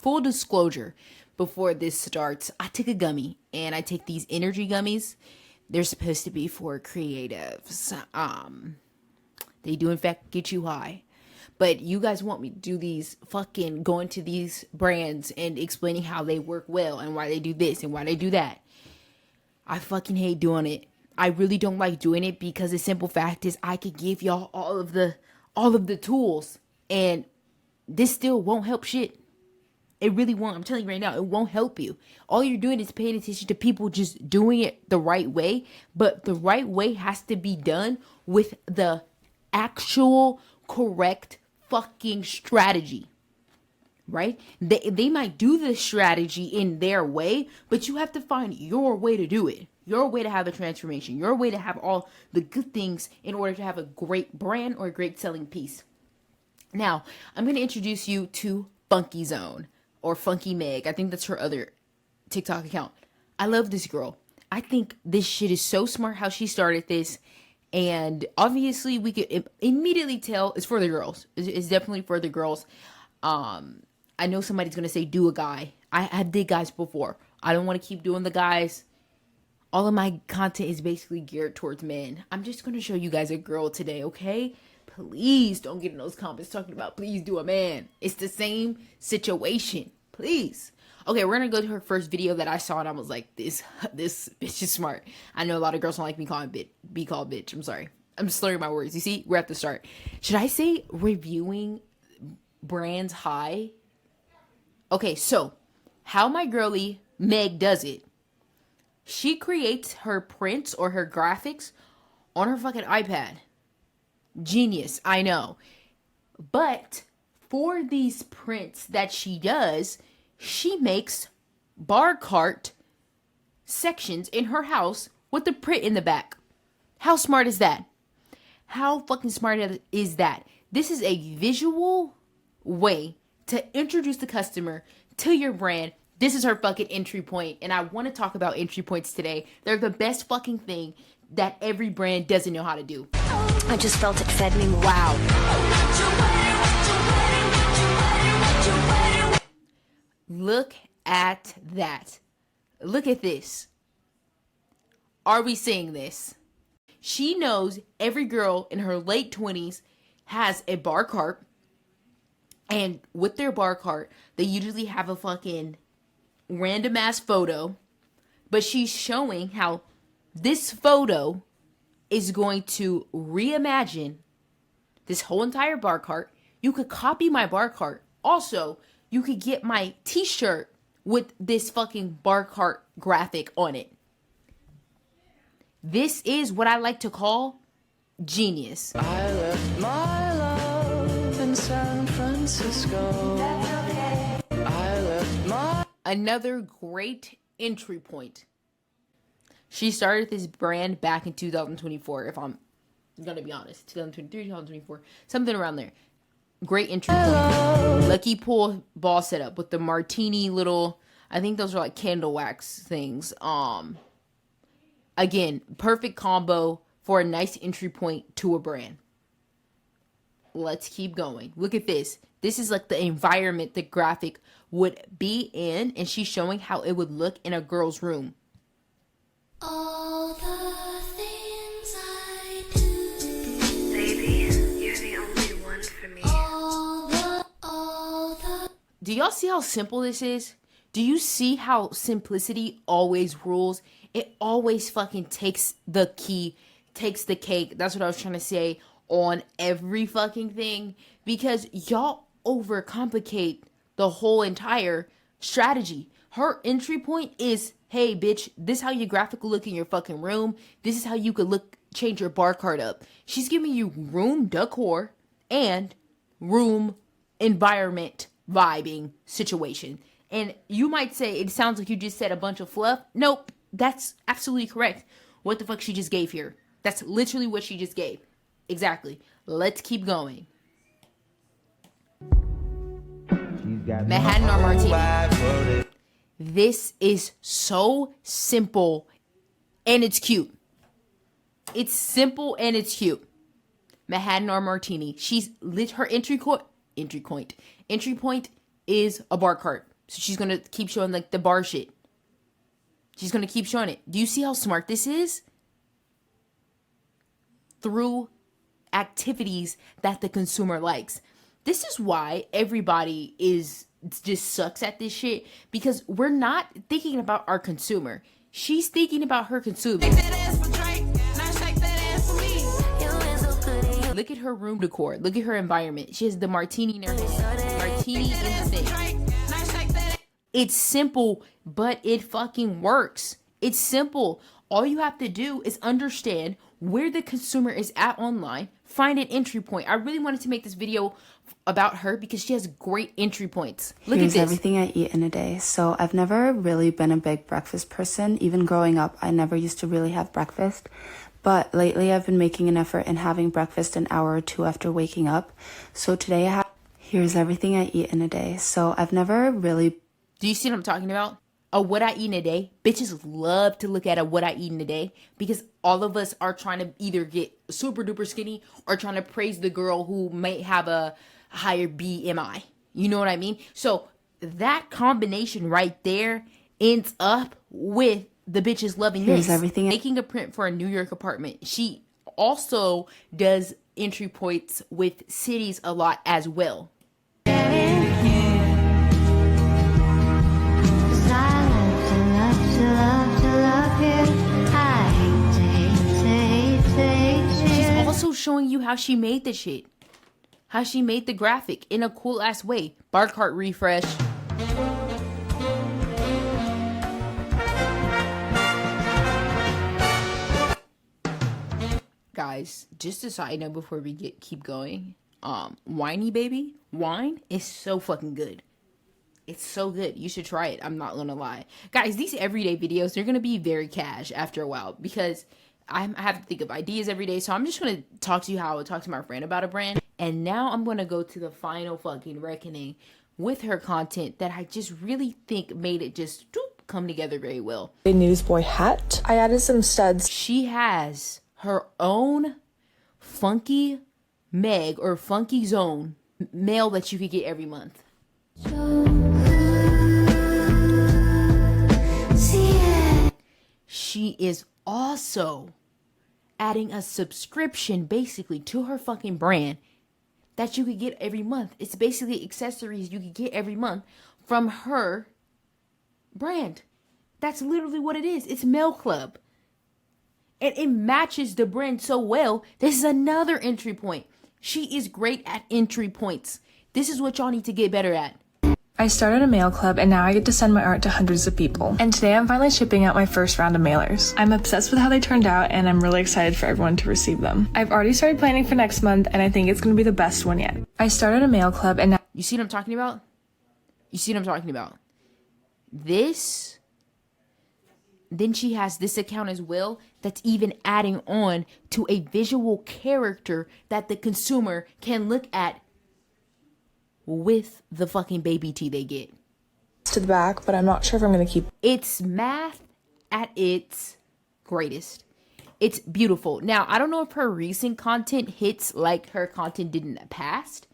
full disclosure, before this starts, I took a gummy, and I take these energy gummies. They're supposed to be for creatives. They do in fact get you high. But you guys want me to do these fucking going to these brands and explaining how they work well and why they do this and why they do that. I fucking hate doing it. I really don't like doing it because the simple fact is I could give y'all all of the tools and this still won't help shit. It really won't. I'm telling you right now, it won't help you. All you're doing is paying attention to people just doing it the right way. But the right way has to be done with the actual correct fucking strategy. Right? They might do the strategy in their way, but you have to find your way to do it. Your way to have a transformation. Your way to have all the good things in order to have a great brand or a great selling piece. Now, I'm going to introduce you to Funky Zone. Or Funky Meg. I think that's her other TikTok account. I love this girl. I think this shit is so smart how she started this. And obviously we could immediately tell it's for the girls. It's definitely for the girls. I know somebody's going to say do a guy. I did guys before. I don't want to keep doing the guys. All of my content is basically geared towards men. I'm just going to show you guys a girl today, okay? Please don't get in those comments talking about please do a man. It's the same situation. Please. Okay, we're going to go to her first video that I saw and I was like, this bitch is smart. I know a lot of girls don't like me be called bitch. I'm sorry. I'm slurring my words. You see, we're at the start. Should I say reviewing brands high? Okay, so how my girly Meg does it. She creates her prints or her graphics on her fucking iPad. Genius, I know. But for these prints that she does, she makes bar cart sections in her house with the print in the back. How smart is that? How fucking smart is that? This is a visual way to introduce the customer to your brand. This is her fucking entry point, and I want to talk about entry points today. They're the best fucking thing that every brand doesn't know how to do. I just felt it fed me more. Wow. Look at that. Look at this. Are we seeing this? She knows every girl in her late 20s has a bar cart. And with their bar cart, they usually have a fucking random ass photo. But she's showing how this photo is going to reimagine this whole entire bar cart. You could copy my bar cart. Also, you could get my t-shirt with this fucking bar cart graphic on it. This is what I like to call genius. I left my love in San Francisco. I left my... Another great entry point. She started this brand back in 2024, if I'm gonna be honest. 2023, 2024, something around there. Great entry point. Lucky pool ball setup with the martini little, I think those are like candle wax things. Again, perfect combo for a nice entry point to a brand. Let's keep going. Look at this. This is like the environment the graphic would be in, and she's showing how it would look in a girl's room. All the things I do, Baby, you're the only one for me. all the Do y'all see how simple this is? Do you see how simplicity always rules? It always fucking takes the key, takes the cake. That's what I was trying to say on every fucking thing. Because y'all overcomplicate the whole entire strategy. Her entry point is, hey bitch, this is how your graphic will look in your fucking room. This is how you could change your bar cart up. She's giving you room decor and room environment vibing situation. And you might say, it sounds like you just said a bunch of fluff. Nope, that's absolutely correct. What the fuck she just gave here? That's literally what she just gave. Exactly. Let's keep going. Manhattan or Martini. This is so simple and it's cute. It's simple and it's cute. Manhattan or Martini. Her entry point is a bar cart. So she's gonna keep showing like the bar shit. She's gonna keep showing it. Do you see how smart this is? Through activities that the consumer likes. This is why everybody just sucks at this shit, because we're not thinking about our consumer. She's thinking about her consumer. Look at her room decor. Look at her environment. She has the martini in her hand. Martini in the thing. It's simple, but it fucking works. It's simple. All you have to do is understand where the consumer is at online. Find an entry point. I really wanted to make this video about her because she has great entry points. Look at this. Everything I eat in a day. So I've never really been a big breakfast person. Even growing up, I never used to really have breakfast. But lately I've been making an effort in having breakfast an hour or two after waking up. So today I have, here's everything I eat in a day. So I've never really... Do you see what I'm talking about? A what I eat in a day. Bitches love to look at a what I eat in a day because all of us are trying to either get super duper skinny or trying to praise the girl who may have a higher BMI. You know what I mean? So that combination right there ends up with the bitches loving Here's this. everything. Making a print for a New York apartment. She also does entry points with cities a lot as well. She's also showing you how she made the shit. How she made the graphic in a cool ass way. Bar cart refresh. Guys, just a side note before we keep going. Whiny Baby wine is so fucking good. It's so good. You should try it. I'm not gonna lie. Guys, these everyday videos, they're gonna be very cash after a while because I have to think of ideas every day. So I'm just gonna talk to you how I would talk to my friend about a brand. And now I'm gonna go to the final fucking reckoning with her content that I just really think made it just come together very well. A newsboy hat. I added some studs. She has her own funky Meg or funky zone mail that you could get every month. She is also adding a subscription basically to her fucking brand that you could get every month. It's basically accessories you could get every month from her brand. That's literally what it is. It's Mail Club. And it matches the brand so well. This is another entry point. She is great at entry points. This is what y'all need to get better at. I started a mail club and now I get to send my art to hundreds of people. And today I'm finally shipping out my first round of mailers. I'm obsessed with how they turned out and I'm really excited for everyone to receive them. I've already started planning for next month and I think it's going to be the best one yet. I started a mail club and now... You see what I'm talking about? You see what I'm talking about? This... Then she has this account as well that's even adding on to a visual character that the consumer can look at with the fucking baby tea they get. to the back, but I'm not sure if I'm going to keep... It's math at its greatest. It's beautiful. Now, I don't know if her recent content hits like her content did in the past.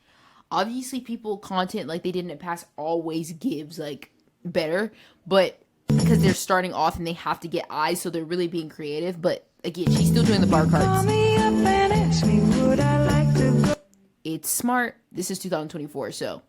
Obviously, people content like they did in the past always gives like better, but because they're starting off and they have to get eyes, so they're really being creative. But again, she's still doing the bar cards. It's smart. This is 2024, so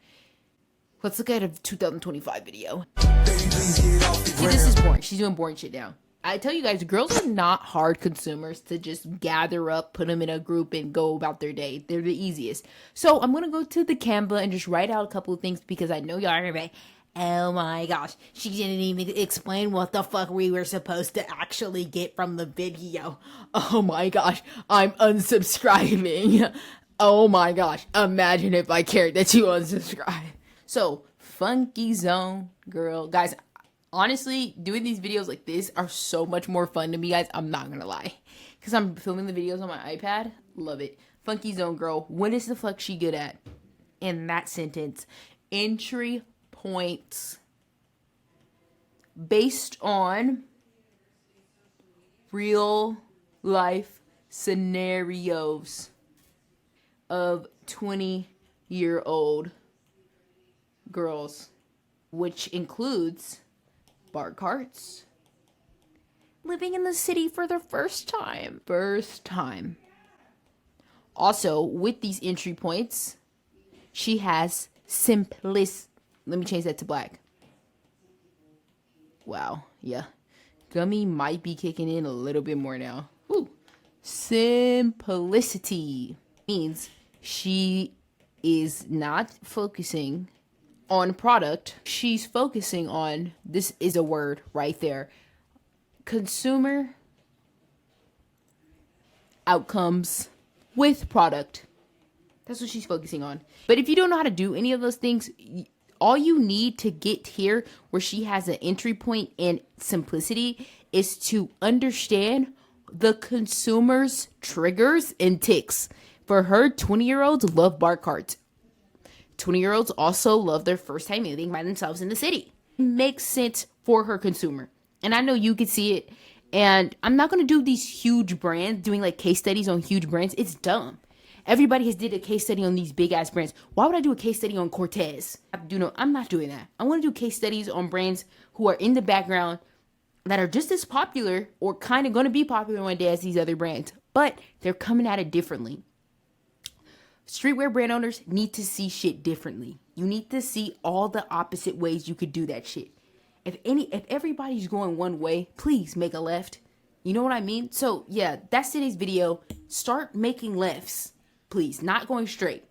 let's look at a 2025 video. See, this is boring. She's doing boring shit now. I tell you guys, girls are not hard consumers to just gather up, put them in a group, and go about their day. They're the easiest. So I'm going to go to the Canva and just write out a couple of things because I know y'all are going to be, oh my gosh, she didn't even explain what the fuck we were supposed to actually get from the video. Oh my gosh, I'm unsubscribing. Oh my gosh, imagine if I cared that you unsubscribe. So, Funky Zone, girl. Guys, honestly, doing these videos like this are so much more fun to me, guys. I'm not gonna lie. Because I'm filming the videos on my iPad. Love it. Funky Zone, girl. What is the fuck she good at? In that sentence. Entry points. Based on real life scenarios of 20-year-old girls. which includes bar carts, living in the city for the first time. Also, with these entry points, she has let me change that to black. Wow, yeah. Gummy might be kicking in a little bit more now. Woo. Simplicity means she is not focusing on product. She's focusing on, this is a word right there, consumer outcomes with product. That's what she's focusing on. But if you don't know how to do any of those things, all you need to get here where she has an entry point in simplicity is to understand the consumer's triggers and ticks. For her, 20-year-olds love bar carts. 20-year-olds also love their first time living by themselves in the city. It makes sense for her consumer. And I know you can see it. And I'm not going to do these huge brands, doing like case studies on huge brands. It's dumb. Everybody has did a case study on these big ass brands. Why would I do a case study on Cortez? I'm not doing that. I want to do case studies on brands who are in the background that are just as popular or kind of going to be popular one day as these other brands, but they're coming at it differently. Streetwear brand owners need to see shit differently. You need to see all the opposite ways you could do that shit. If everybody's going one way, please make a left. You know what I mean? So yeah, that's today's video. Start making lefts, please, not going straight.